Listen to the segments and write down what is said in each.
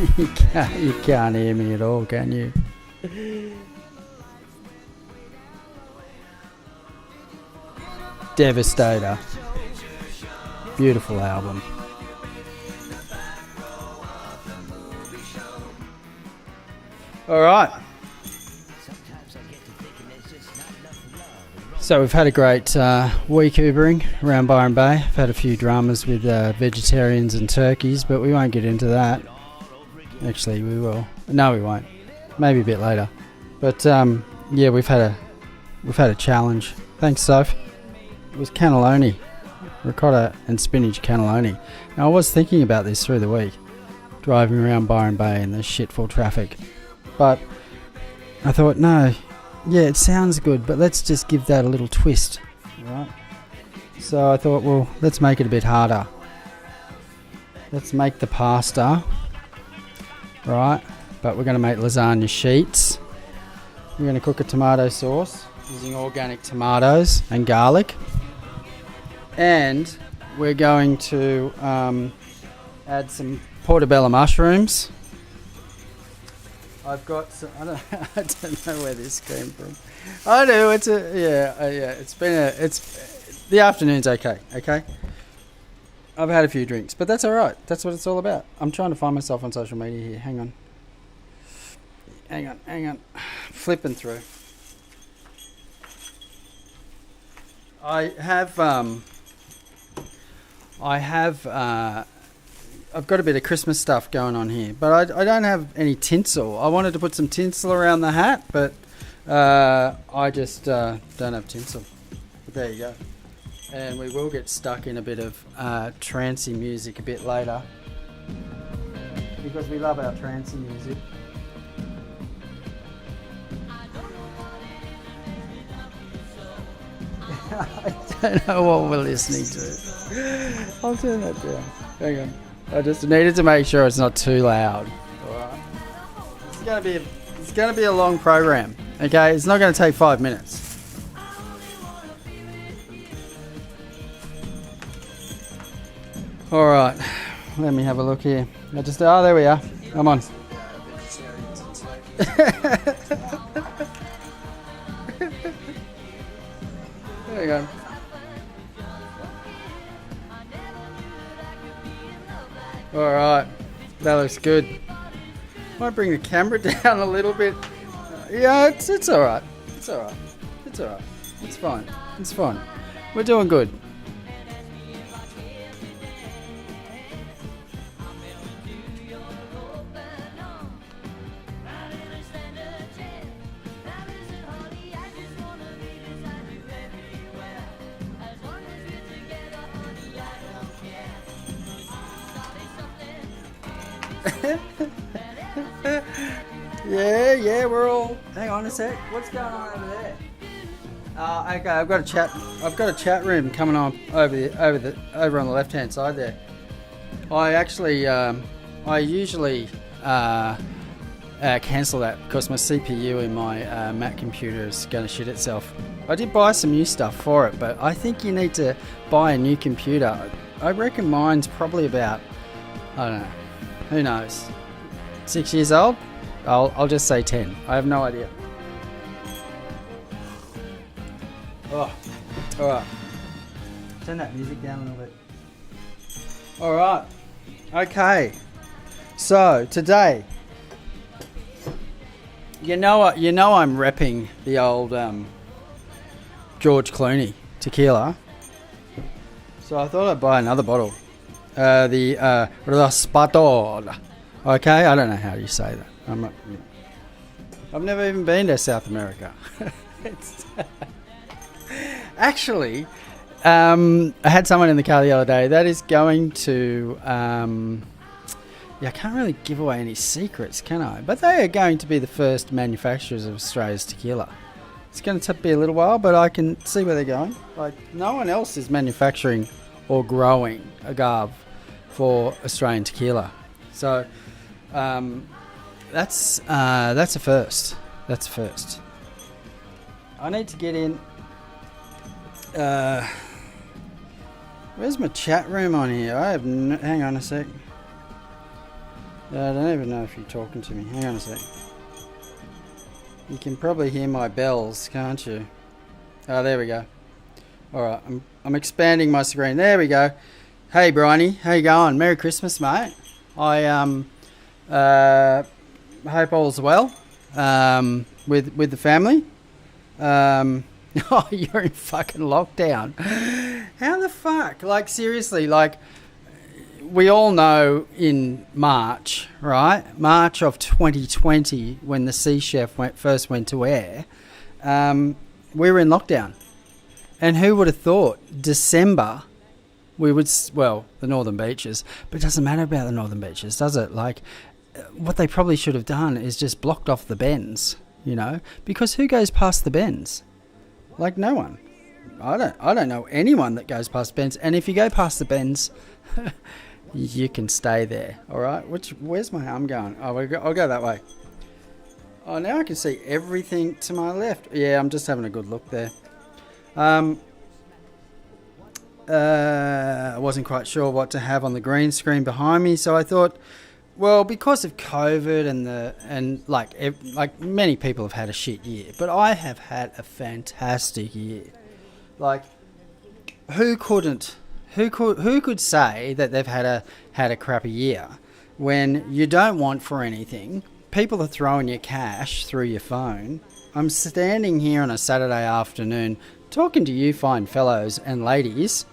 You can't hear me at all, can you? Devastator. Beautiful album. Alright. So we've had a great week Ubering around Byron Bay. I've had a few dramas with vegetarians and turkeys, but we won't get into that. Actually, we will. No, we won't. Maybe a bit later. But yeah, we've had a challenge. Thanks, Soph. It was cannelloni, ricotta and spinach cannelloni. Now, I was thinking about this through the week, driving around Byron Bay in the shitful traffic. But I thought, no, yeah, it sounds good, but let's just give that a little twist, right? So I thought, well, let's make it a bit harder. Let's make the pasta, right? But we're going to make lasagna sheets. We're going to cook a tomato sauce using organic tomatoes and garlic. And we're going to add some portobello mushrooms. I've got some, I don't know where this came from. I do. It's the afternoon's okay. I've had a few drinks, but that's all right. That's what it's all about. I'm trying to find myself on social media here. Hang on. Flipping through. I've got a bit of Christmas stuff going on here, but I don't have any tinsel. I wanted to put some tinsel around the hat, but I just don't have tinsel. But there you go. And we will get stuck in a bit of trancey music a bit later, because we love our trancey music. I don't know what we're listening to. I'll turn that down. Hang on. I just needed to make sure it's not too loud. Alright. It's gonna be a long program. Okay, it's not gonna take 5 minutes. Alright. Let me have a look here. There we are. Come on. There you go. Alright, that looks good. Might bring the camera down a little bit. Yeah, it's alright. It's fine. We're doing good. Yeah, we're all. Hang on a sec. What's going on over there? Okay, I've got a chat room coming on over on the left hand side there. I usually cancel that because my CPU in my Mac computer is going to shit itself. I did buy some new stuff for it, but I think you need to buy a new computer. I reckon mine's probably about, I don't know, who knows, 6 years old? I'll just say 10. I have no idea. Oh, alright. Turn that music down a little bit. Alright. Okay. So, today, you know I'm repping the old George Clooney tequila. So I thought I'd buy another bottle. The Raspador. Okay, I don't know how you say that. I've never even been to South America. Actually, I had someone in the car the other day that is going to... I can't really give away any secrets, can I? But they are going to be the first manufacturers of Australia's tequila. It's going to be a little while, but I can see where they're going. Like, no one else is manufacturing or growing agave for Australian tequila. So, that's a first. That's a first. I need to get in. Where's my chat room on here? Hang on a sec. I don't even know if you're talking to me. Hang on a sec. You can probably hear my bells, can't you? Oh, there we go. Alright, I'm expanding my screen. There we go. Hey, Bryony. How you going? Merry Christmas, mate. I hope all's well with the family. Oh, you're in fucking lockdown. How the fuck? Like, seriously, like, we all know in March, right? March of 2020, when the Sea Chef first went to air, we were in lockdown. And who would have thought December we would, well, the Northern Beaches, but it doesn't matter about the Northern Beaches, does it? Like, what they probably should have done is just blocked off the bends, you know, because who goes past the bends? Like, no one. I don't know anyone that goes past bends. And if you go past the bends, you can stay there. All right. Where's my arm going? Oh, I'll go that way. Oh, now I can see everything to my left. Yeah, I'm just having a good look there. I wasn't quite sure what to have on the green screen behind me, so I thought, well, because of COVID and like many people have had a shit year, but I have had a fantastic year. Like, who could say that they've had a crappy year when you don't want for anything? People are throwing you cash through your phone. I'm standing here on a Saturday afternoon talking to you fine fellows and ladies.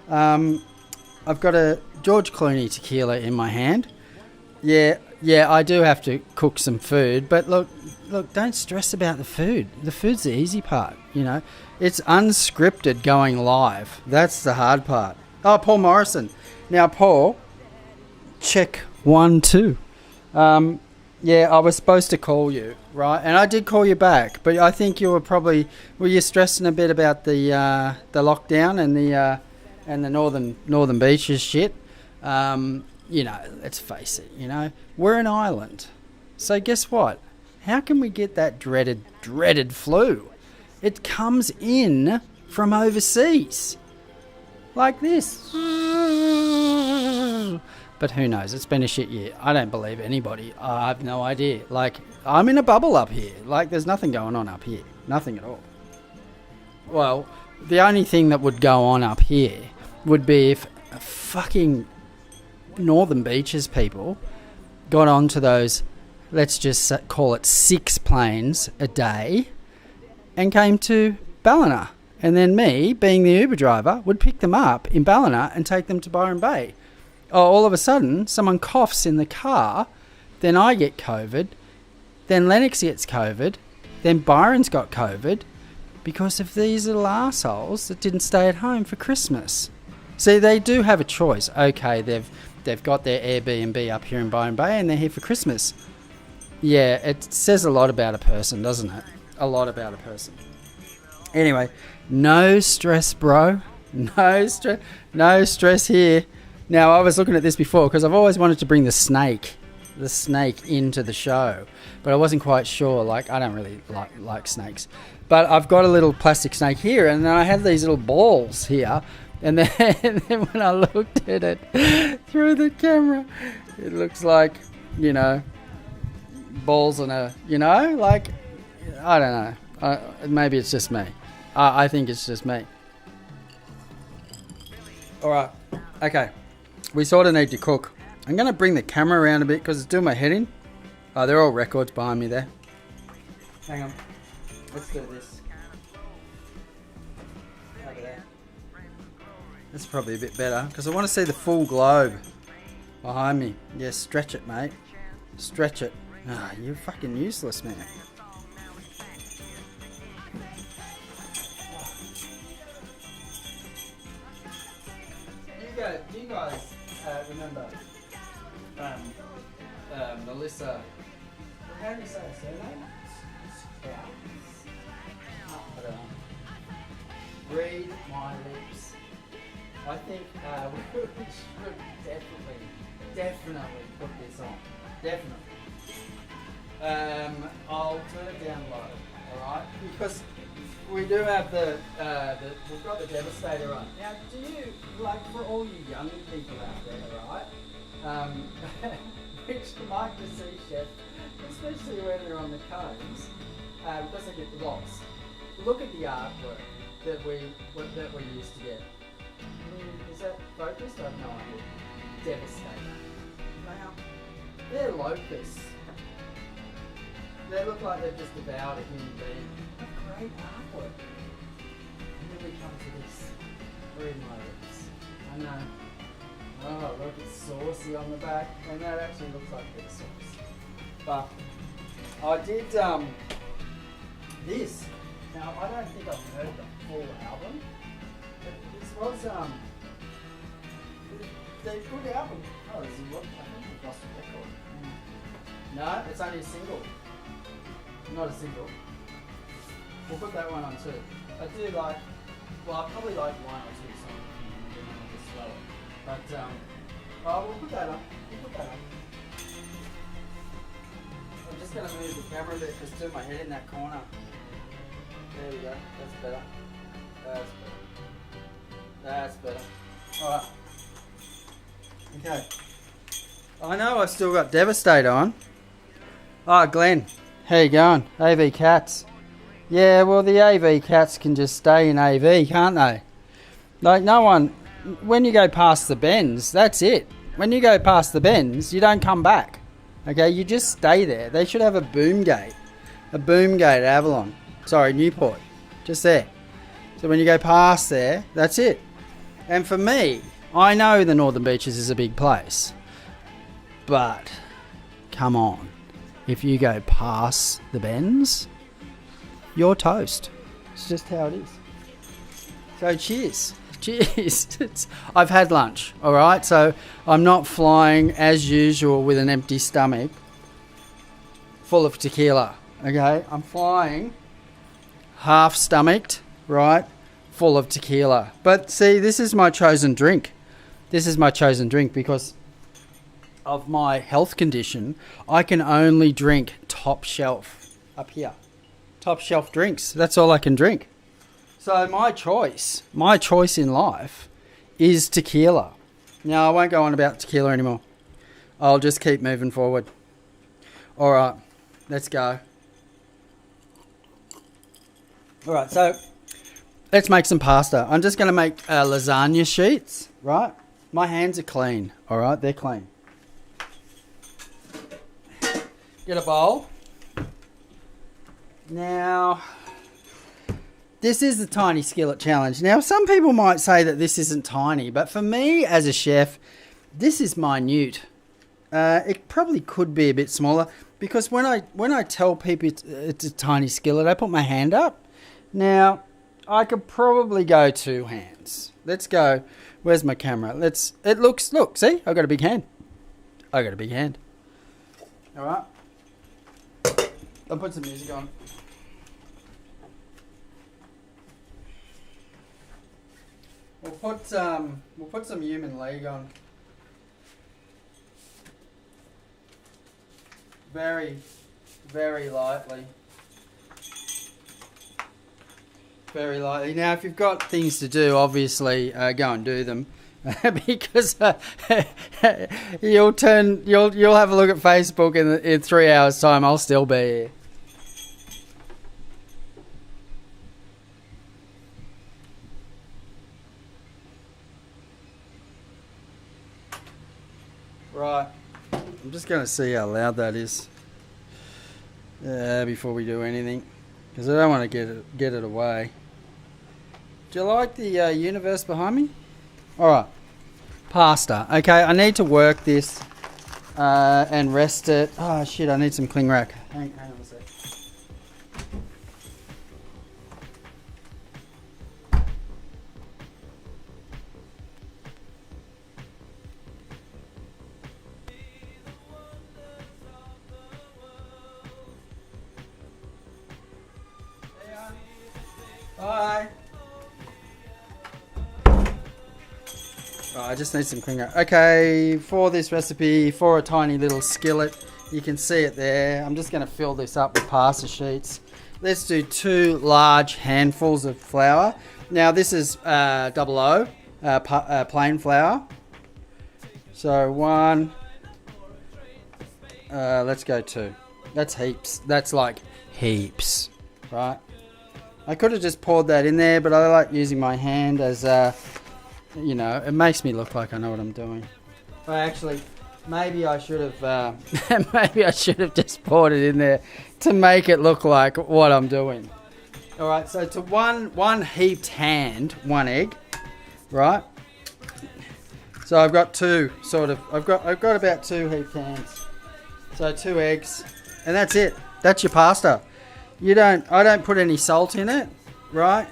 I've got a George Clooney tequila in my hand. Yeah, I do have to cook some food, but look, don't stress about the food. The food's the easy part, you know. It's unscripted going live. That's the hard part. Oh, Paul Morrison. Now, Paul, check 1, 2. Yeah, I was supposed to call you, right? And I did call you back, but I think you were you stressing a bit about the lockdown and the northern beaches shit. You know, let's face it, you know, we're an island. So guess what? How can we get that dreaded flu? It comes in from overseas. Like this. But who knows? It's been a shit year. I don't believe anybody. I have no idea. Like, I'm in a bubble up here. Like, there's nothing going on up here. Nothing at all. Well, the only thing that would go on up here would be if fucking Northern Beaches people got onto those, let's just call it 6 planes a day, and came to Ballina. And then me, being the Uber driver, would pick them up in Ballina and take them to Byron Bay. Oh, all of a sudden, someone coughs in the car, then I get COVID, then Lennox gets COVID, then Byron's got COVID, because of these little arseholes that didn't stay at home for Christmas. See, they do have a choice. Okay, they've got their Airbnb up here in Byron Bay and they're here for Christmas. Yeah, it says a lot about a person, doesn't it? A lot about a person. Anyway, no stress, bro. No stress here. Now, I was looking at this before because I've always wanted to bring the snake into the show, but I wasn't quite sure. Like, I don't really like snakes, but I've got a little plastic snake here, and then I have these little balls here, and then when I looked at it through the camera, it looks like, you know, balls on a, you know, like, I don't know. Maybe it's just me. I think it's just me. All right. Okay. We sort of need to cook. I'm going to bring the camera around a bit because it's doing my head in. Oh, they're all records behind me there. Hang on. Let's do this. Over there. That's probably a bit better because I want to see the full globe behind me. Yeah, stretch it, mate. Stretch it. Ah, you're fucking useless, man. Do you guys remember Melissa? How do you say her surname? Read my lips. I think we should definitely put this on. Definitely. I'll turn it down low, alright? Because we do have we've got the Devastator on. Now, do you, like, for all you young people out there, right? which you might just see, chef, especially when they're on the cones, because they get lost. Look at the artwork that we used to get. Is that focused? I have no idea. Devastating. Now, they're locusts. They look like they've just devoured a human being. What great artwork. And then we come to this. Green lights. I know. Oh, look, it's saucy on the back. And that actually looks like a bit of sauce. But I did this. Now, I don't think I've heard the full album. But this was they're good album. Oh, this is what I think we've lost a record. No, it's only a single. Not a single. We'll put that one on too. I do like, well, I probably like one or two songs and then I'll just slow it. But, oh, we'll put that on. We'll put that on. I'm just going to move the camera a bit because I my head in that corner. There we go. That's better. That's better. That's better. Alright. Okay. I know I've still got Devastate on. Oh, Glenn. How you going? AV Cats. Yeah, well, the AV Cats can just stay in AV, can't they? Like, no one... When you go past the bends, that's it. When you go past the bends, you don't come back. Okay, you just stay there. They should have a boom gate. A boom gate at Avalon. Sorry, Newport. Just there. So when you go past there, that's it. And for me, I know the Northern Beaches is a big place. But, come on. If you go past the bends, you're toast. It's just how it is. So cheers. Cheers. I've had lunch, alright? So I'm not flying as usual with an empty stomach full of tequila. Okay? I'm flying half stomached, right? Full of tequila. But see, this is my chosen drink. This is my chosen drink because of my health condition. I can only drink top shelf up here. Top shelf drinks. That's all I can drink. So my choice in life is tequila. Now I won't go on about tequila anymore. I'll just keep moving forward. All right, let's go. All right, so let's make some pasta. I'm just going to make lasagna sheets, right? My hands are clean, all right? They're clean. Get a bowl. Now, this is the tiny skillet challenge. Now, some people might say that this isn't tiny, but for me as a chef, this is minute. It probably could be a bit smaller because when I tell people it's a tiny skillet, I put my hand up. Now, I could probably go 2 hands. Let's go. Where's my camera? Look, see? I've got a big hand. All right. I'll put some music on. We'll put some human leg on. Very, very lightly. Very lightly. Now, if you've got things to do, obviously go and do them, because you'll have a look at Facebook in 3 hours' time. I'll still be here. Right. I'm just going to see how loud that is before we do anything, because I don't want to get it away. Do you like the universe behind me? Alright. Pasta. Okay, I need to work this and rest it. Oh shit, I need some cling wrap. Hang on a sec. Bye. I just need some cling wrap. Okay, for this recipe, for a tiny little skillet, you can see it there. I'm just going to fill this up with pasta sheets. Let's do 2 large handfuls of flour. Now this is double O, plain flour. So 1, Let's go 2. That's heaps. That's like heaps, right? I could have just poured that in there, but I like using my hand as, you know, it makes me look like I know what I'm doing. But actually, maybe I should have, maybe I should have just poured it in there to make it look like what I'm doing. All right, so to one heaped hand, 1 egg, right? So I've got 2 sort of. I've got about 2 heaped hands. So 2 eggs, and that's it. That's your pasta. I don't put any salt in it, right?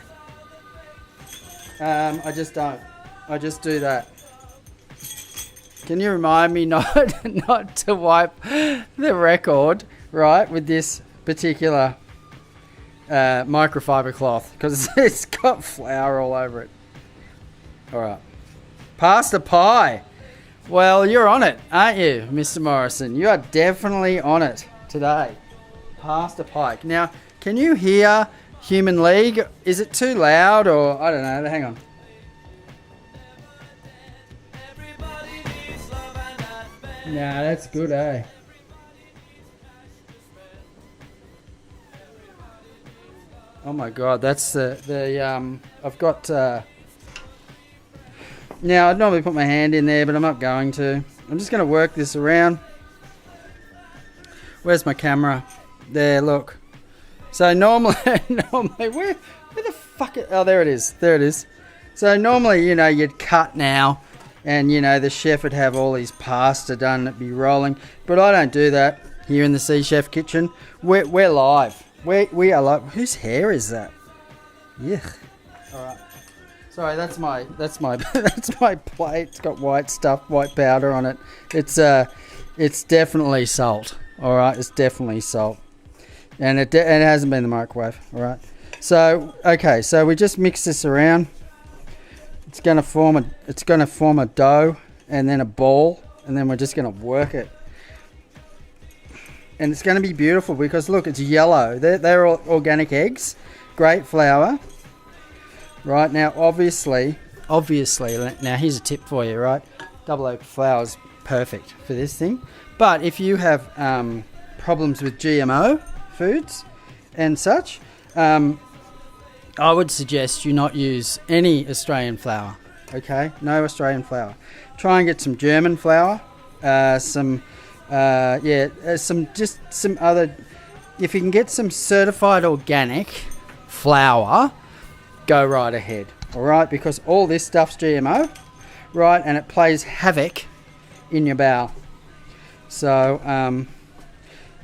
I just don't. I just do that. Can you remind me not to wipe the record, right, with this particular microfiber cloth, because it's got flour all over it. All right. Pasta pie. Well, you're on it, aren't you, Mr. Morrison? You are definitely on it today. Pasta pie. Now, can you hear Human League? Is it too loud, or I don't know? Hang on. Nah, that's good, eh? Oh my God, that's the I've got. Now, I'd normally put my hand in there, but I'm not going to. I'm just going to work this around. Where's my camera? There, look. So normally where the fuck oh, there it is. There it is. So normally, you know, you'd cut now, and, you know, the chef would have all his pasta done, it'd be rolling. But I don't do that here in the Sea Chef kitchen. We're live. We are live. Whose hair is that? Yuck. All right. Sorry, that's my that's my plate. It's got white stuff, white powder on it. It's definitely salt. All right, it's definitely salt, and it hasn't been in the microwave. All right. So okay, so we just mix this around. It's gonna form a dough and then a ball, and then we're just gonna work it. And it's gonna be beautiful because look, it's yellow. They're all organic eggs, great flour. Right, now obviously, now here's a tip for you, right? Double oak flour is perfect for this thing. But if you have problems with GMO foods and such, I would suggest you not use any Australian flour, okay? No Australian flour. Try and get some German flour, some other, if you can get some certified organic flour, go right ahead, all right? Because all this stuff's GMO, right? And it plays havoc in your bowel. So,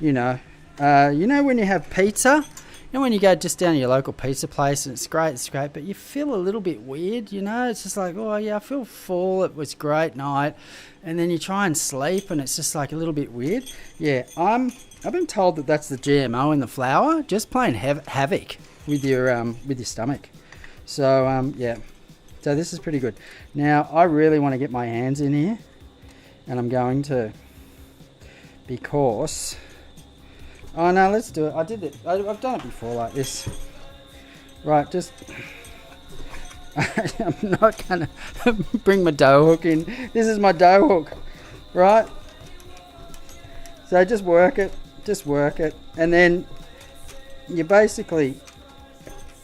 you know when you have pizza, you know when you go just down to your local pizza place and it's great, but you feel a little bit weird, you know? It's just like, oh yeah, I feel full, it was a great night. And then you try and sleep and it's just like a little bit weird. Yeah, I've been told that that's the GMO in the flour, just playing havoc with your stomach. So, yeah. So this is pretty good. Now, I really want to get my hands in here. And I'm going to. Because... Oh, no, let's do it. I did it. I've done it before like this. Right, just... I'm not going to bring my dough hook in. This is my dough hook. Right? So just work it. Just work it. And then you basically...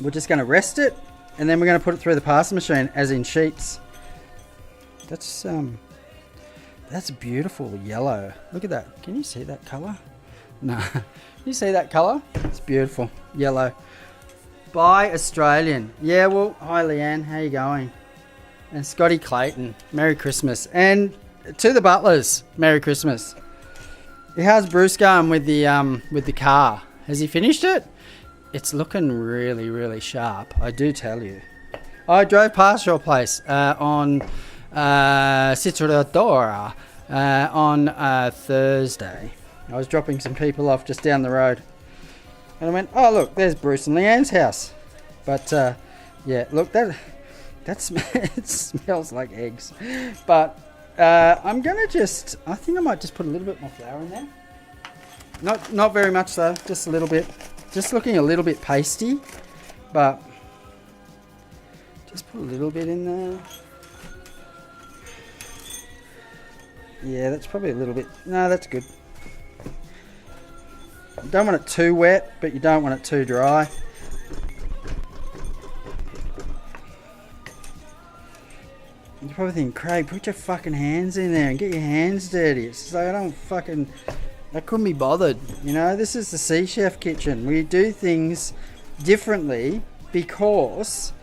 We're just going to rest it. And then we're going to put it through the pasta machine, as in sheets. That's beautiful yellow. Look at that. Can you see that colour? No. Can you see that colour? It's beautiful. Yellow. By Australian. Yeah, well, hi Leanne. How you going? And Scotty Clayton. Merry Christmas. And to the butlers, Merry Christmas. How's Bruce going with the car? Has he finished it? It's looking really, really sharp, I do tell you. I drove past your place on Cittadora on Thursday. I was dropping some people off just down the road. And I went, oh, look, there's Bruce and Leanne's house. But, yeah, look, that it smells like eggs. But I'm going to I think I might just put a little bit more flour in there. Not very much, though, just a little bit. Just looking a little bit pasty, but just put a little bit in there. Yeah, that's probably a little bit. No, that's good. Don't want it too wet, but you don't want it too dry. You probably think, Craig, put your fucking hands in there and get your hands dirty. It's like, I couldn't be bothered. You know, this is the Sea Chef kitchen. We do things differently because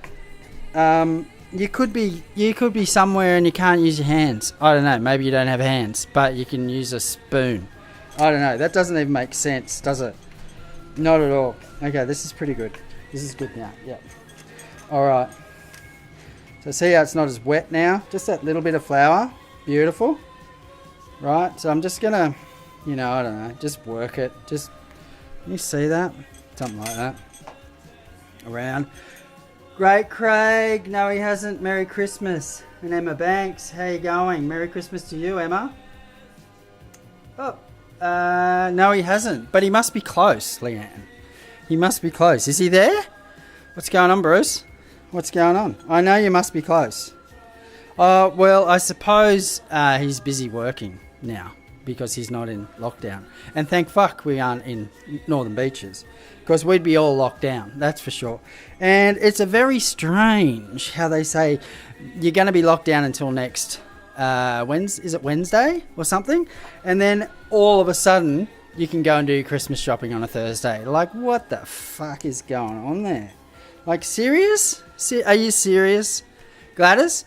you could be somewhere and you can't use your hands. I don't know. Maybe you don't have hands, but you can use a spoon. I don't know. That doesn't even make sense, does it? Not at all. Okay, this is pretty good. This is good now. Yeah. All right. So see how it's not as wet now? Just that little bit of flour. Beautiful. Right, so I'm just going to, you know, I don't know, just work it. Just, can you see that? Something like that. Around. Great, Craig. No, he hasn't. Merry Christmas. And Emma Banks, how you going? Merry Christmas to you, Emma. Oh, no, he hasn't. But he must be close, Leanne. He must be close. Is he there? What's going on, Bruce? What's going on? I know you must be close. Well, I suppose he's busy working now because he's not in lockdown. And thank fuck we aren't in Northern Beaches because we'd be all locked down, that's for sure. And it's a very strange how they say you're going to be locked down until next Wednesday or something? And then all of a sudden you can go and do your Christmas shopping on a Thursday. Like, what the fuck is going on there? Like, serious? Are you serious? Gladys?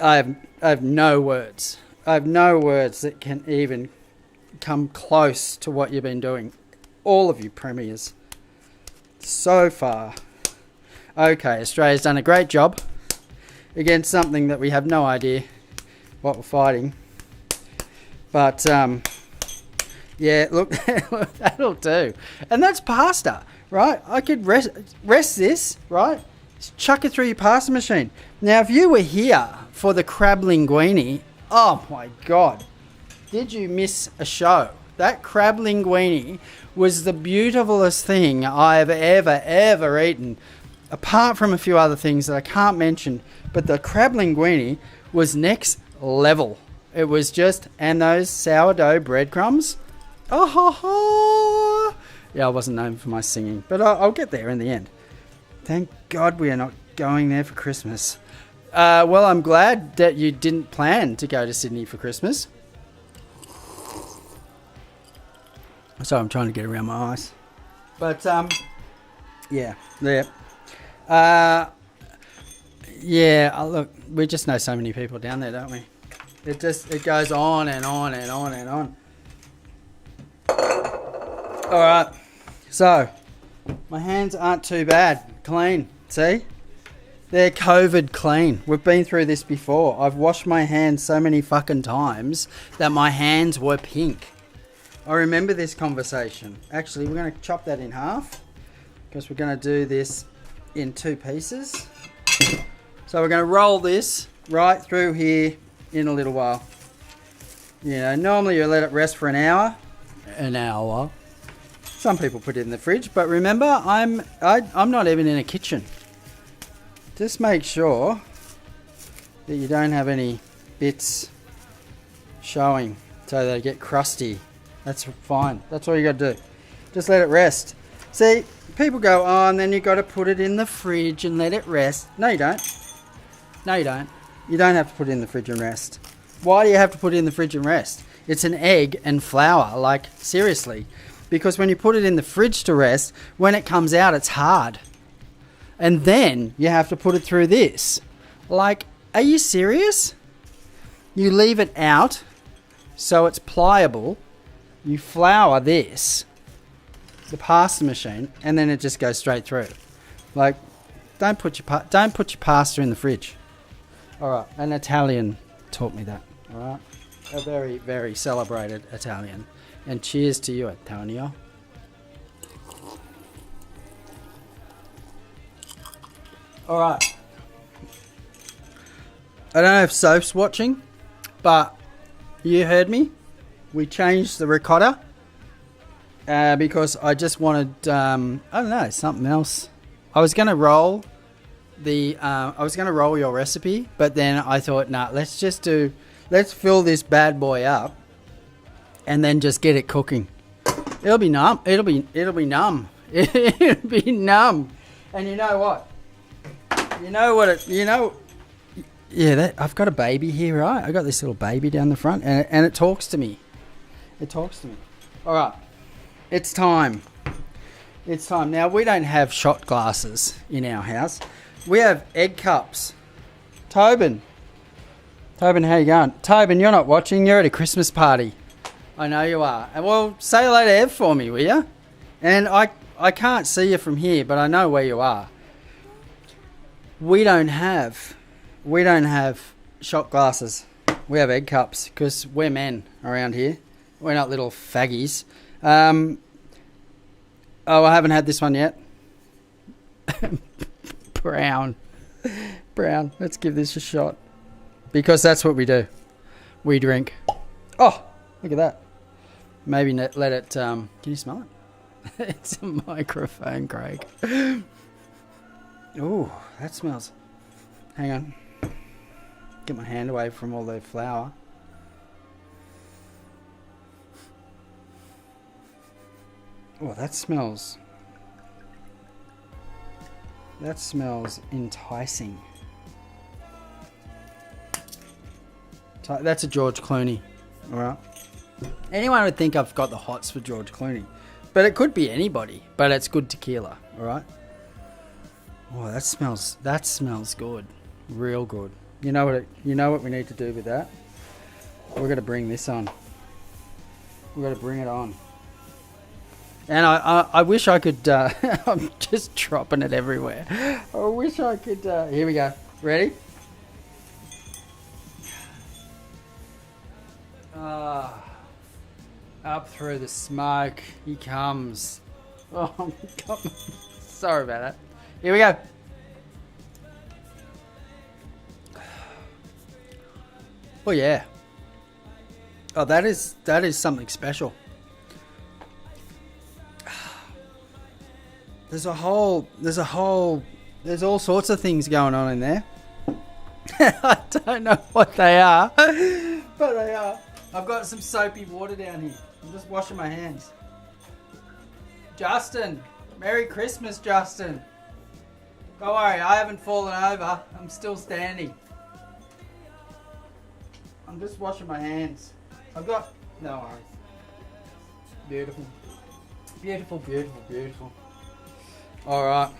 I have no words. I have no words that can even come close to what you've been doing. All of you premiers. So far. Okay, Australia's done a great job against something that we have no idea what we're fighting. But, yeah, look, that'll do. And that's pasta. Right, I could rest this, right? Just chuck it through your pasta machine. Now, if you were here for the crab linguine, oh my God, did you miss a show? That crab linguine was the beautifulest thing I've ever eaten, apart from a few other things that I can't mention. But the crab linguine was next level. It was just, and those sourdough breadcrumbs, oh ho ho. Yeah, I wasn't known for my singing, but I'll get there in the end. Thank God we are not going there for Christmas. Well, I'm glad that you didn't plan to go to Sydney for Christmas. So I'm trying to get around my eyes. But, yeah. Look, we just know so many people down there, don't we? It goes on and on and on and on. All right. So, my hands aren't too bad. Clean. See? They're COVID clean. We've been through this before. I've washed my hands so many fucking times that my hands were pink. I remember this conversation. Actually, we're going to chop that in half because we're going to do this in 2 pieces. So we're going to roll this right through here in a little while. You know, normally you let it rest for an hour. An hour. Some people put it in the fridge, but remember, I'm not even in a kitchen. Just make sure that you don't have any bits showing so they get crusty. That's fine. That's all you got to do. Just let it rest. See, people go, oh, and then you got to put it in the fridge and let it rest. No, you don't. No, you don't. You don't have to put it in the fridge and rest. Why do you have to put it in the fridge and rest? It's an egg and flour. Like, seriously. Because when you put it in the fridge to rest, when it comes out, it's hard. And then you have to put it through this. Like, are you serious? You leave it out so it's pliable. You flour this, the pasta machine, and then it just goes straight through. Like, don't put your pasta in the fridge. All right, an Italian taught me that. All right, a very, very celebrated Italian. And cheers to you, Antonio. All right. I don't know if Soph's watching, but you heard me. We changed the ricotta because I just wanted, I don't know, something else. I was going to roll your recipe, but then I thought, nah, let's fill this bad boy up and then just get it cooking. It'll be numb. It'll be numb. It'll be numb. And you know what? Yeah, I've got a baby here, right? I got this little baby down the front, and it talks to me. It talks to me. All right, it's time. It's time. Now, we don't have shot glasses in our house. We have egg cups. Tobin, how you going? Tobin, you're not watching. You're at a Christmas party. I know you are. And well, say hello to Ev for me, will you? And I can't see you from here, but I know where you are. We don't have shot glasses. We have egg cups because we're men around here. We're not little faggies. I haven't had this one yet. Brown. Let's give this a shot. Because that's what we do. We drink. Oh, look at that. Maybe let it... can you smell it? It's a microphone, Craig. Oh, that smells... Hang on. Get my hand away from all the flour. Oh, that smells enticing. That's a George Clooney. Alright. Anyone would think I've got the hots for George Clooney. But it could be anybody. But it's good tequila. Alright. Oh, that smells good. Real good. You know what we need to do with that? We're going to bring this on. We're going to bring it on. And I wish I could... I'm just dropping it everywhere. I wish I could... here we go. Ready? Up through the smoke. He comes. Oh, my God. Sorry about that. Here we go. Oh, yeah. Oh, that is something special. There's all sorts of things going on in there. I don't know what they are, but they are. I've got some soapy water down here. I'm just washing my hands. Justin, Merry Christmas, Justin. Don't worry, I haven't fallen over. I'm still standing. I'm just washing my hands. No worries. Beautiful. Beautiful, beautiful, beautiful. Alright.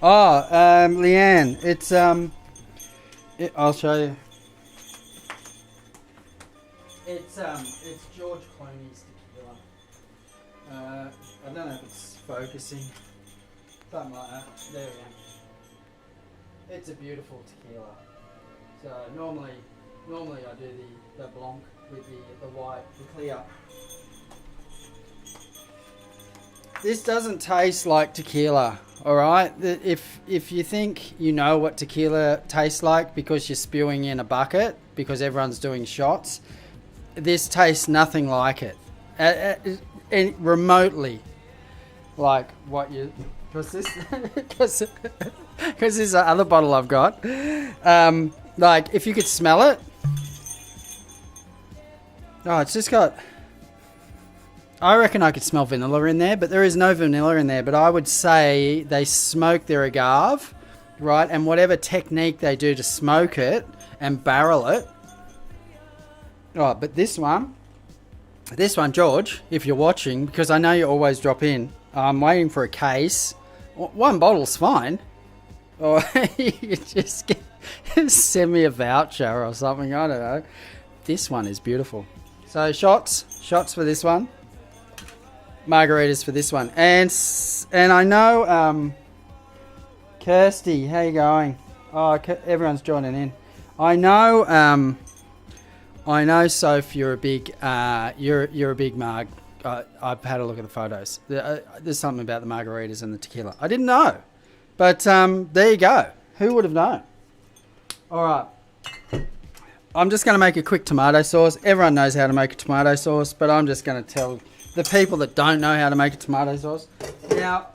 Oh, Leanne, it's I'll show you. It's George Clooney's tequila. I don't know if it's focusing. Something like that. There we go. It's a beautiful tequila. So normally I do the blanc with the white, the clear. This doesn't taste like tequila, alright? If you think you know what tequila tastes like because you're spewing in a bucket, because everyone's doing shots, this tastes nothing like it. Remotely like what you... Because this is the other bottle I've got. Like, if you could smell it... Oh, it's just got... I reckon I could smell vanilla in there, but there is no vanilla in there. But I would say they smoke their agave, right? And whatever technique they do to smoke it and barrel it. Oh, but this one, George, if you're watching, because I know you always drop in, I'm waiting for a case. One bottle's fine. Or you could just send me a voucher or something, I don't know. This one is beautiful. So shots for this one. Margaritas for this one. And I know, Kirsty, how you going? Oh, everyone's joining in. I know, Soph, you're a big marg. I've had a look at the photos. There's something about the margaritas and the tequila. I didn't know. But there you go. Who would have known? All right. I'm just going to make a quick tomato sauce. Everyone knows how to make a tomato sauce, but I'm just going to tell the people that don't know how to make a tomato sauce. Now,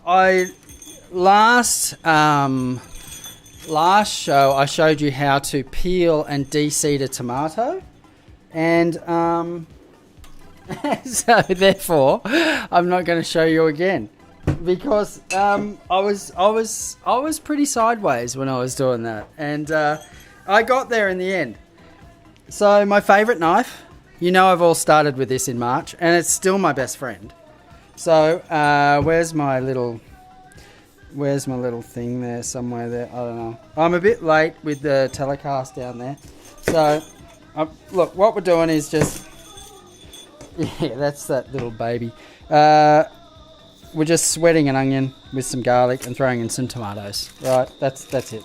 last last show I showed you how to peel and de-seed a tomato, and so therefore I'm not going to show you again, because I was pretty sideways when I was doing that, and I got there in the end. So my favourite knife, I've all started with this in March, and it's still my best friend. So where's my little thing there? Somewhere there, I don't know. I'm a bit late with the telecast down there. So look, what we're doing is just, yeah, that's that little baby. We're just sweating an onion with some garlic and throwing in some tomatoes. Right, that's it.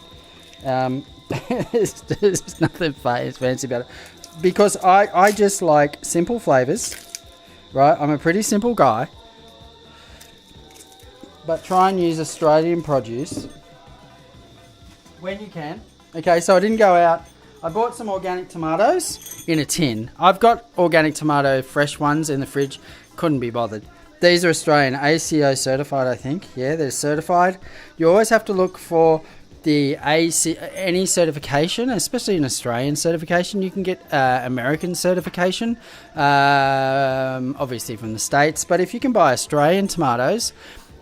There's nothing fancy about it, because I just like simple flavours. Right, I'm a pretty simple guy, but try and use Australian produce when you can. Okay, so I didn't go out. I bought some organic tomatoes in a tin. I've got organic tomato fresh ones in the fridge. Couldn't be bothered. These are Australian, ACO certified, I think. Yeah, they're certified. You always have to look for the any certification, especially an Australian certification. You can get American certification, obviously from the States. But if you can buy Australian tomatoes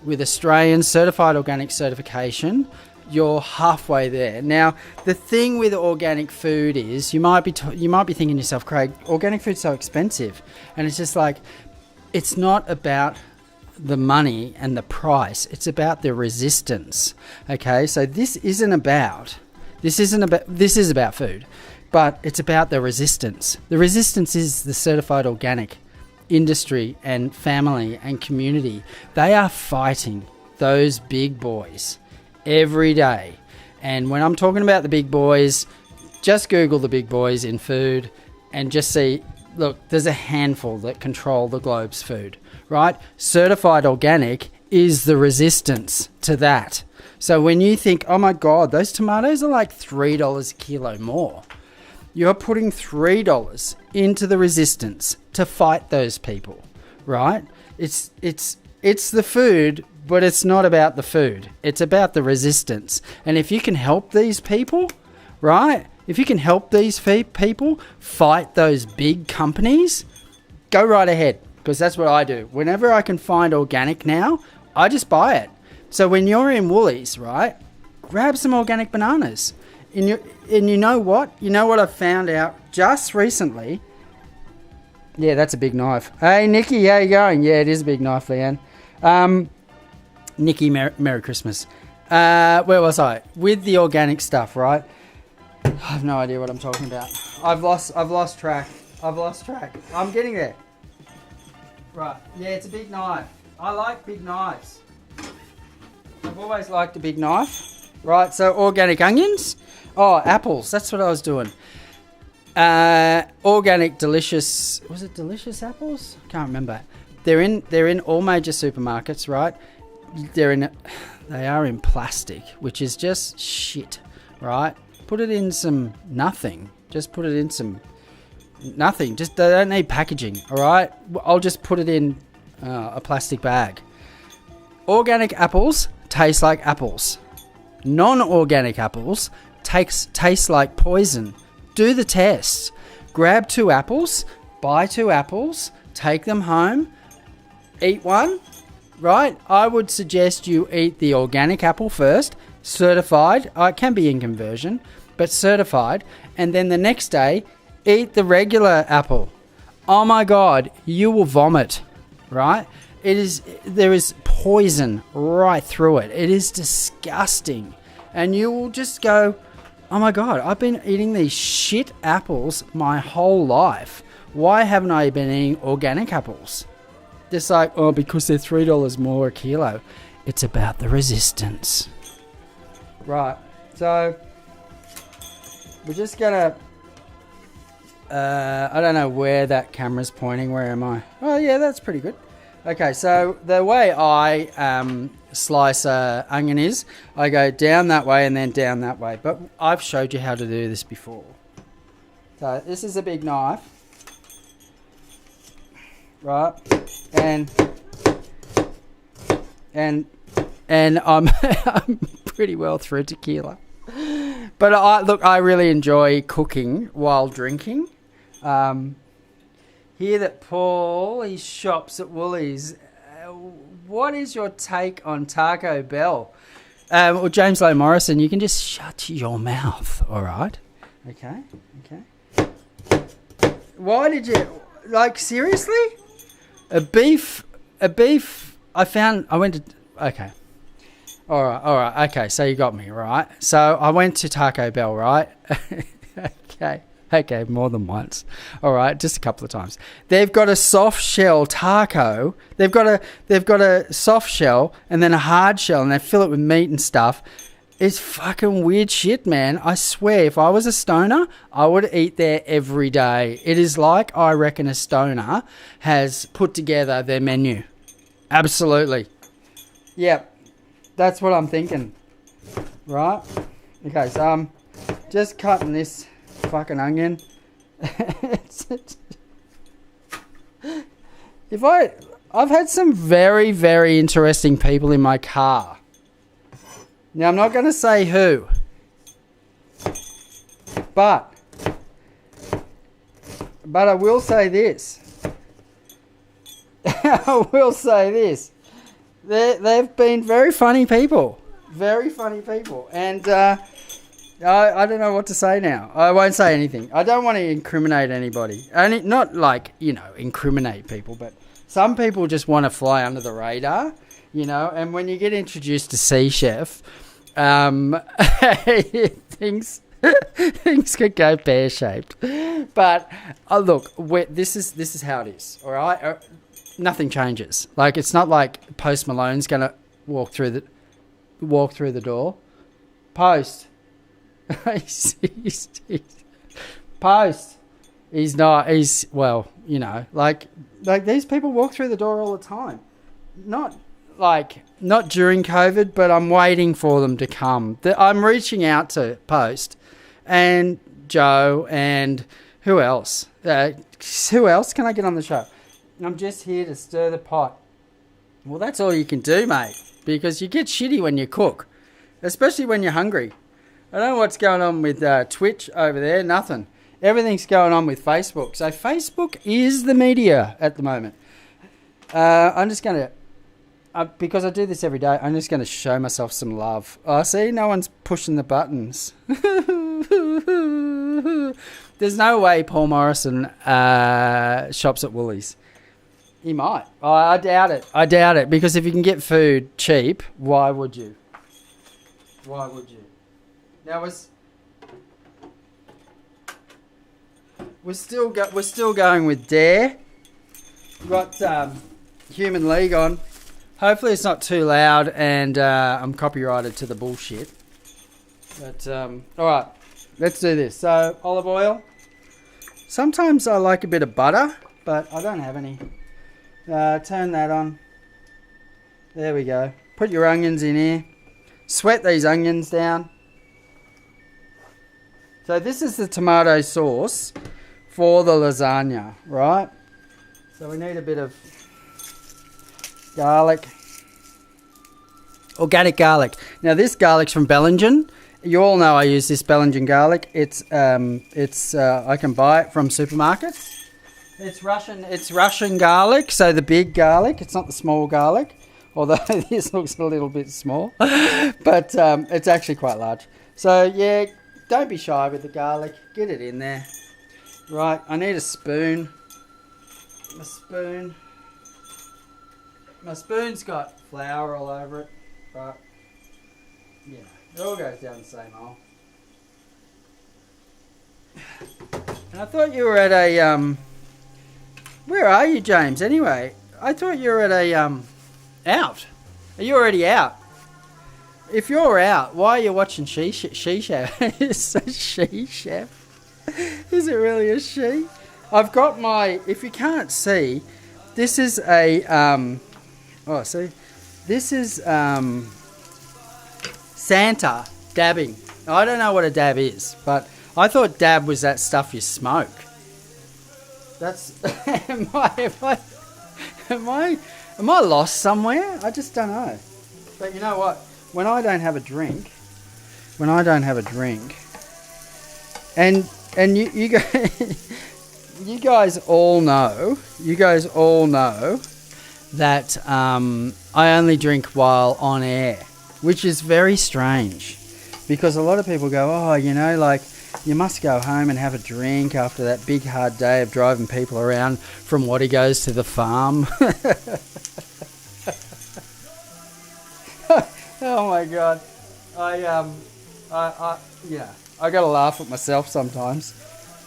with Australian certified organic certification, you're halfway there. Now, the thing with organic food is you might be thinking to yourself, Craig, organic food's so expensive, and it's just like, it's not about the money and the price, it's about the resistance. Okay, so this is about food, but it's about the resistance. The resistance is the certified organic industry and family and community. They are fighting those big boys every day. And when I'm talking about the big boys, just Google the big boys in food and just see, look, there's a handful that control the globe's food, right? Certified organic is the resistance to that. So when you think, oh my God, those tomatoes are like $3 a kilo more, you're putting $3 into the resistance to fight those people, right? It's the food, but it's not about the food. It's about the resistance. And if you can help these people, right? If you can help these people fight those big companies, go right ahead, because that's what I do. Whenever I can find organic now, I just buy it. So when you're in Woolies, right, grab some organic bananas. And you know what? You know what I found out just recently? Yeah, that's a big knife. Hey, Nikki, how you going? Yeah, it is a big knife, Leanne. Nikki, Merry Christmas. Where was I? With the organic stuff, right? I have no idea what I'm talking about. I've lost track. I'm getting there. Right. Yeah, it's a big knife. I like big knives. I've always liked a big knife. Right, so organic onions. Oh, apples. That's what I was doing. Organic delicious. Was it delicious apples? Can't remember. They're in all major supermarkets, right? They are in plastic, which is just shit, right? Put it in some nothing. Just put it in some nothing. Just, they don't need packaging, all right? I'll just put it in a plastic bag. Organic apples taste like apples. Non-organic apples taste like poison. Do the test. Grab 2 apples, buy 2 apples, take them home, eat one, right? I would suggest you eat the organic apple first, certified. It can be in conversion, but certified. And then the next day, eat the regular apple. Oh my God, you will vomit, right? There is poison right through it. It is disgusting. And you will just go, oh my God, I've been eating these shit apples my whole life. Why haven't I been eating organic apples? Just like, oh, because they're $3 more a kilo. It's about the resistance. Right, so we're just gonna, I don't know where that camera's pointing. Where am I? Oh yeah, that's pretty good. Okay, so the way I slice onion is, I go down that way and then down that way. But I've showed you how to do this before. So this is a big knife, right? And I'm I'm pretty well through tequila. But I really enjoy cooking while drinking. Hear that Paul, he shops at Woolies. What is your take on Taco Bell? Well, James Lowe Morrison, you can just shut your mouth, all right? Okay. Why did you... Like, seriously? A beef... I went to... Okay. All right. Okay, so you got me, right? So I went to Taco Bell, right? Okay, more than once. All right, just a couple of times. They've got a soft shell taco. They've got a soft shell and then a hard shell, and they fill it with meat and stuff. It's fucking weird shit, man. I swear, if I was a stoner, I would eat there every day. It is like, I reckon, a stoner has put together their menu. Absolutely. Yep. That's what I'm thinking. Right? Okay, so I'm just cutting this fucking onion. I've had some very, very interesting people in my car. Now, I'm not going to say who, but I will say this. They've been very funny people. Very funny people. And I don't know what to say now. I won't say anything. I don't want to incriminate anybody. Not like, incriminate people, but some people just want to fly under the radar, and when you get introduced to Sea Chef, things could go pear-shaped. But look, this is how it is, all right? Nothing changes. Like, it's not like Post Malone's going to walk through the door. Post. Post. He's not. He's, well, like these people walk through the door all the time. Not during COVID, but I'm waiting for them to come. I'm reaching out to Post and Joe and who else? Who else can I get on the show? I'm just here to stir the pot. Well, that's all you can do, mate, because you get shitty when you cook, especially when you're hungry. I don't know what's going on with Twitch over there. Nothing. Everything's going on with Facebook. So Facebook is the media at the moment. I'm just going to, because I do this every day, I'm just going to show myself some love. Oh, see, no one's pushing the buttons. There's no way Paul Morrison shops at Woolies. He might. Oh, I doubt it. Because if you can get food cheap, why would you? Now we're still going with Dare. We've got Human League on. Hopefully it's not too loud and I'm copyrighted to the bullshit. But all right, let's do this. So olive oil. Sometimes I like a bit of butter, but I don't have any. Turn that on. There we go. Put your onions in here. Sweat these onions down. So this is the tomato sauce for the lasagna, right? So we need a bit of garlic. Organic garlic. Now this garlic's from Bellingen. You all know I use this Bellingen garlic. It's I can buy it from supermarkets. It's Russian garlic, so the big garlic. It's not the small garlic, although this looks a little bit small, but it's actually quite large. So yeah, don't be shy with the garlic. Get it in there. Right, I need a spoon. My spoon's got flour all over it, but yeah, it all goes down the same hole. And I thought you were at a where are you, James? Anyway, I thought you were at a out. Are you already out? If you're out, why are you watching She Chef? It's a She Chef. Is it really a she? I've got my. If you can't see, this is a this is Santa dabbing. I don't know what a dab is, but I thought dab was that stuff you smoke. That's am I lost somewhere? I just don't know. But you know what? When I don't have a drink, And you guys, you guys all know that I only drink while on air, which is very strange, because a lot of people go, oh, you know, like, you must go home and have a drink after that big hard day of driving people around from Wattigos to the farm. Oh my God. I gotta laugh at myself sometimes,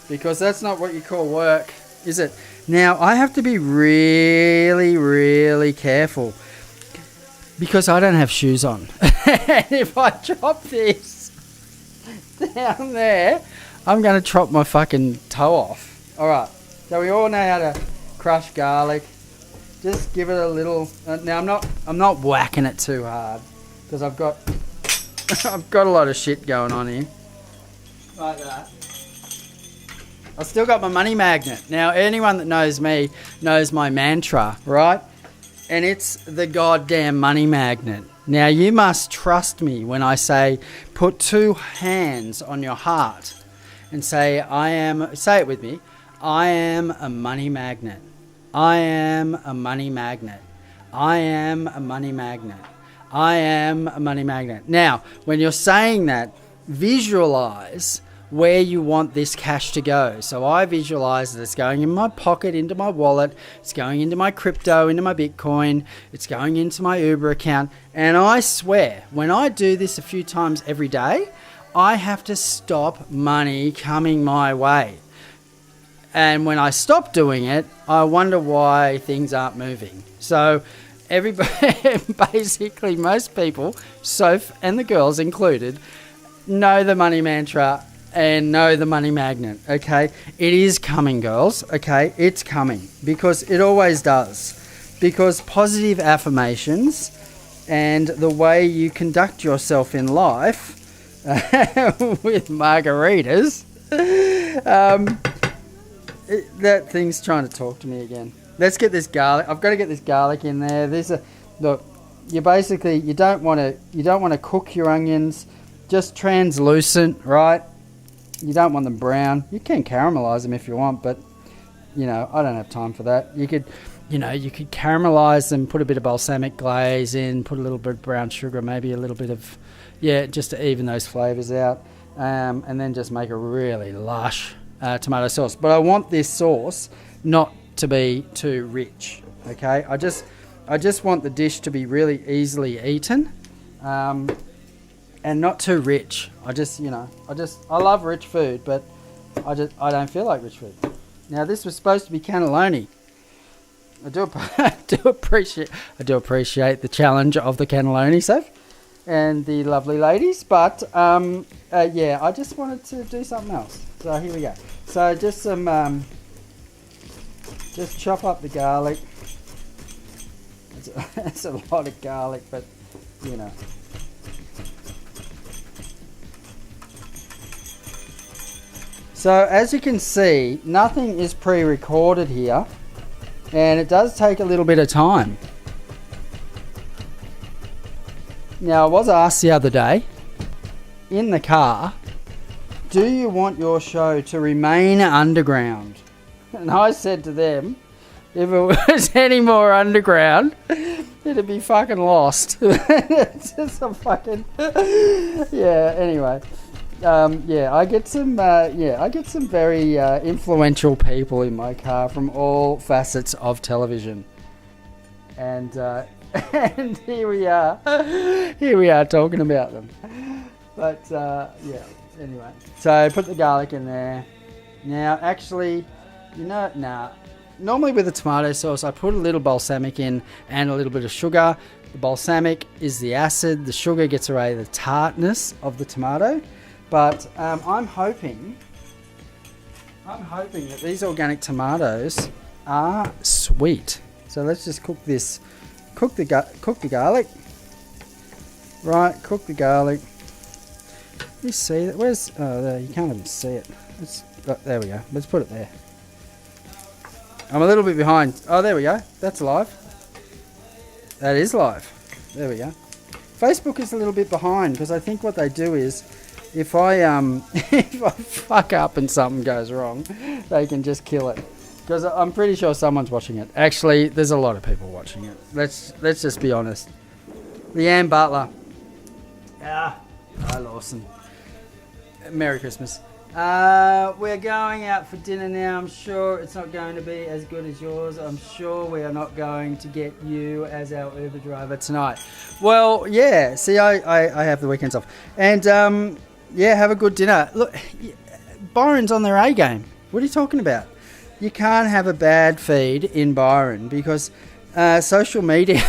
because that's not what you call work, is it? Now, I have to be really, really careful, because I don't have shoes on. And if I drop this down there, I'm going to chop my fucking toe off. Alright, so we all know how to crush garlic. Just give it a little... now, I'm not whacking it too hard, because I've got a lot of shit going on here. Like that. I've still got my money magnet. Now, anyone that knows me knows my mantra, right? And it's the goddamn money magnet. Now, you must trust me when I say put two hands on your heart and say it with me, I am a money magnet. I am a money magnet. I am a money magnet. I am a money magnet. Now, when you're saying that, visualize where you want this cash to go. So I visualize that it's going in my pocket, into my wallet, it's going into my crypto, into my Bitcoin, it's going into my Uber account. And I swear, when I do this a few times every day, I have to stop money coming my way. And when I stop doing it, I wonder why things aren't moving. So everybody, basically most people, Soph and the girls included, know the money mantra and know the money magnet, okay? It is coming, girls, okay? It's coming, because it always does. Because positive affirmations and the way you conduct yourself in life with margaritas, that thing's trying to talk to me again. Let's get this garlic. I've got to get this garlic in there. Look, you don't want to cook your onions, just translucent, right? You don't want them brown. You can caramelize them if you want, but you know, I don't have time for that. You could caramelize them, put a bit of balsamic glaze in, put a little bit of brown sugar, maybe a little bit of, just to even those flavors out, and then just make a really lush tomato sauce. But I want this sauce not to be too rich, okay? I just want the dish to be really easily eaten, and not too rich. I love rich food, but I don't feel like rich food. Now, this was supposed to be cannelloni. I do appreciate the challenge of the cannelloni, Soph, and the lovely ladies, but I just wanted to do something else. So here we go. So just chop up the garlic. It's a lot of garlic, but you know. So as you can see, nothing is pre-recorded here, and it does take a little bit of time. Now, I was asked the other day in the car, do you want your show to remain underground? And I said to them, if it was any more underground, it'd be fucking lost. It's just a fucking... anyway. I get some very influential people in my car from all facets of television, and and here we are talking about them. But anyway, so put the garlic in there. Now, actually, normally with a tomato sauce, I put a little balsamic in and a little bit of sugar. The balsamic is the acid. The sugar gets away the tartness of the tomato. But I'm hoping that these organic tomatoes are sweet. So let's just cook this. Cook the garlic. Right, cook the garlic. You see that? Where's? Oh, there. You can't even see it. There we go. Let's put it there. I'm a little bit behind. Oh, there we go. That's live. That is live. There we go. Facebook is a little bit behind because I think what they do is if I if I fuck up and something goes wrong, they can just kill it. Because I'm pretty sure someone's watching it. Actually, there's a lot of people watching it. Let's just be honest. Leanne Butler. Hi Lawson. Merry Christmas. We're going out for dinner now. I'm sure it's not going to be as good as yours. I'm sure we are not going to get you as our Uber driver tonight. Well, yeah. See, I have the weekends off. And, yeah, have a good dinner. Look, Byron's on their A game. What are you talking about? You can't have a bad feed in Byron because social media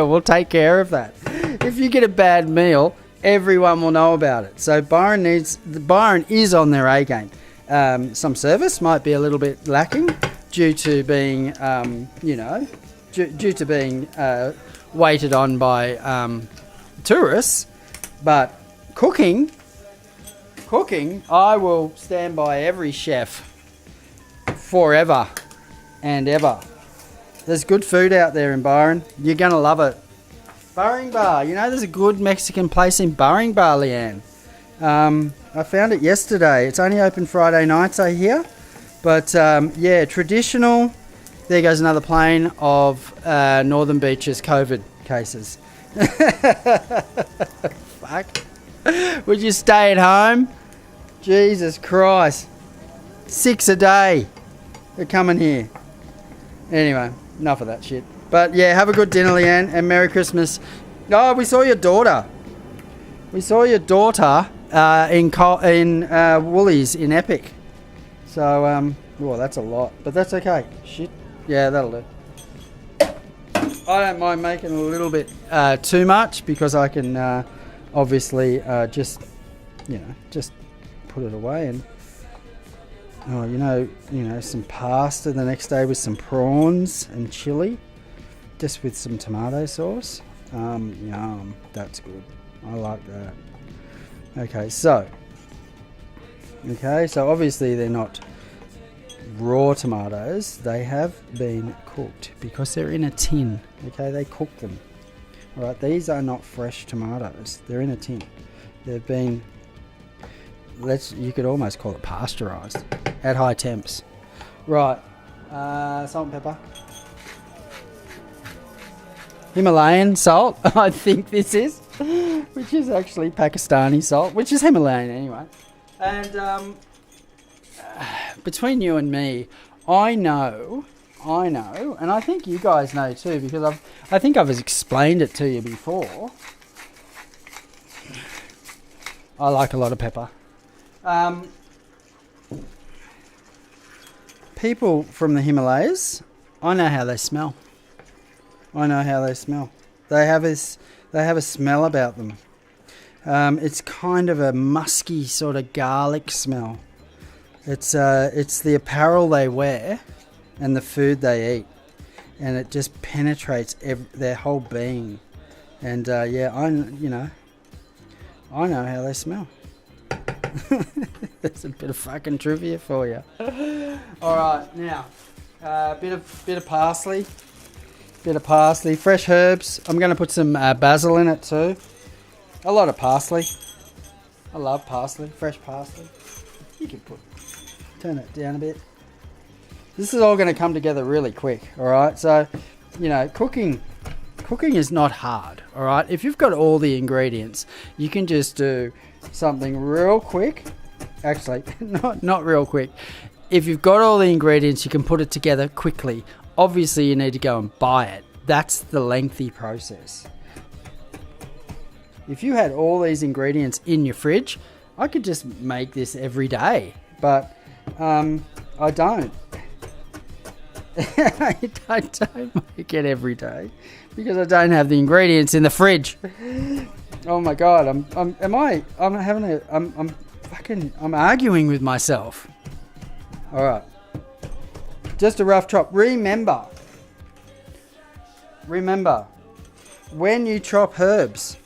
will take care of that. If you get a bad meal, everyone will know about it. So Byron is on their A game. Some service might be a little bit lacking due to being, due to being waited on by tourists, but cooking, I will stand by every chef forever and ever. There's good food out there in Byron. You're going to love it. Burring Bar. You know, there's a good Mexican place in Burring Bar, Leanne. I found it yesterday. It's only open Friday nights, I hear. But, yeah, traditional. There goes another plane of Northern Beaches COVID cases. Fuck. Would you stay at home? Jesus Christ. 6 a day. They're coming here. Anyway, enough of that shit. But yeah, have a good dinner, Leanne, and Merry Christmas. Oh, we saw your daughter. We saw your daughter in Woolies in Epic. So, well, that's a lot, but that's okay. Shit. Yeah, that'll do. I don't mind making a little bit too much because I can obviously just put it away and. Oh, you know, some pasta the next day with some prawns and chili, just with some tomato sauce. Yum, that's good. I like that. Okay, so obviously they're not raw tomatoes. They have been cooked because they're in a tin. Okay, they cook them. All right, these are not fresh tomatoes. They're in a tin. They've been. You could almost call it pasteurised at high temps. Right, salt and pepper. Himalayan salt, I think this is, which is actually Pakistani salt, which is Himalayan anyway. And between you and me, I know, and I think you guys know too, because I think I've explained it to you before. I like a lot of pepper. People from the Himalayas, I know how they smell. They have a smell about them. It's kind of a musky sort of garlic smell. It's the apparel they wear and the food they eat, and it just penetrates their whole being. And yeah, I know how they smell. That's a bit of fucking trivia for you. All right, now bit of parsley, fresh herbs. I'm going to put some basil in it too. A lot of parsley. I love parsley, fresh parsley. You can turn it down a bit. This is all going to come together really quick. All right, so cooking is not hard. All right, if you've got all the ingredients, you can just do something real quick. Actually, not real quick. If you've got all the ingredients, you can put it together quickly. Obviously, you need to go and buy it. That's the lengthy process. If you had all these ingredients in your fridge, I could just make this every day. But I don't. I don't make it every day because I don't have the ingredients in the fridge. Oh my god, I'm arguing with myself. All right, just a rough chop. Remember, when you chop herbs,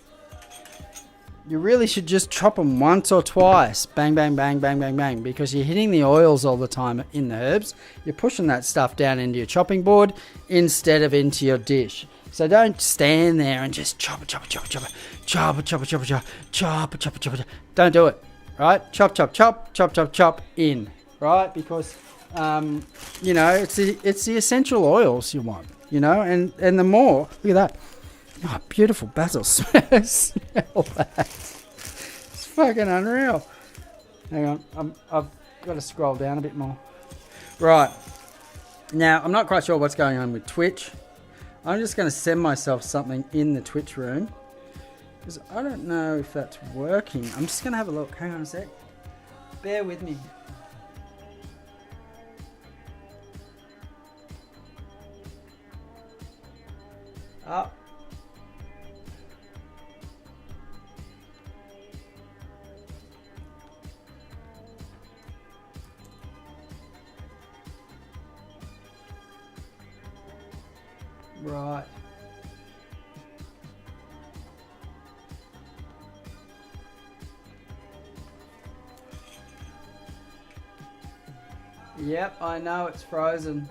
you really should just chop them once or twice. Bang, bang, bang, bang, bang, bang. Because you're hitting the oils all the time in the herbs. You're pushing that stuff down into your chopping board instead of into your dish. So don't stand there and just chop it, chop it, chop it, chop it, chop it, chop it, chop it, chop it, chop it, chop it, chop it. Don't do it, right? Chop, chop, chop, chop, chop, chop in, right? Because you know, it's the essential oils you want, you know, and the more, look at that, oh, beautiful basil. Smell that. It's fucking unreal. Hang on, I've got to scroll down a bit more. Right, now I'm not quite sure what's going on with Twitch. I'm just going to send myself something in the Twitch room because I don't know if that's working. I'm just going to have a look. Hang on a sec. Bear with me. Oh. Right. Yep, I know it's frozen.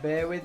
Bear with me.